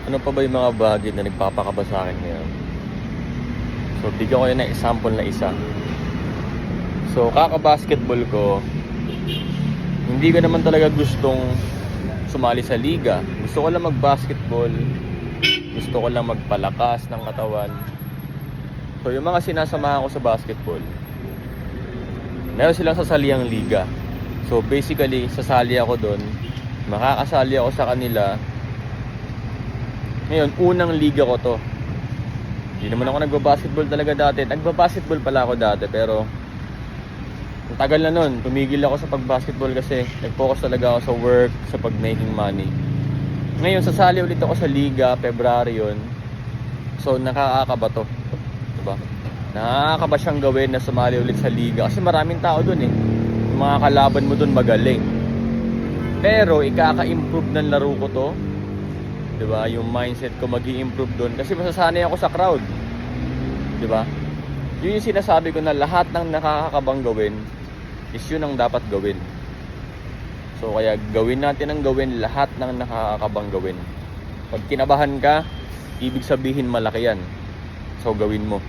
Ano pa ba yung mga bagay na nagpapakaba sa akin ngayon? So, bigyan ko yun ng example na isa. So, kaka-basketball ko, hindi ko naman talaga gustong sumali sa liga. Gusto ko lang mag-basketball. Gusto ko lang magpalakas ng katawan. So, yung mga sinasamahan ko sa basketball, meron silang sasaliang liga. So, basically, sasali ako doon. Makakasali ako sa kanila. Ngayon, unang liga ko to. Hindi naman ako nagbabasketball talaga dati. Nagbabasketball pala ako dati, pero ang tagal na nun. Tumigil ako sa pagbasketball kasi nag-focus talaga ako sa work, sa pag-making money. Ngayon, sasali ulit ako sa liga, February yun. So, nakakakaba to. Diba? Nakakaba siyang gawin na sumali ulit sa liga kasi maraming tao dun eh. Yung mga kalaban mo dun magaling. Pero, ikaka-improve ng laro ko to. Diba? Yung mindset ko mag-i-improve doon kasi masasanay ako sa crowd. Diba? Yun yung sinasabi ko na lahat ng nakakakabang gawin is yun ang dapat gawin. So kaya gawin natin ang gawin lahat ng nakakakabang gawin. Pag kinabahan ka, ibig sabihin malaki yan. So gawin mo.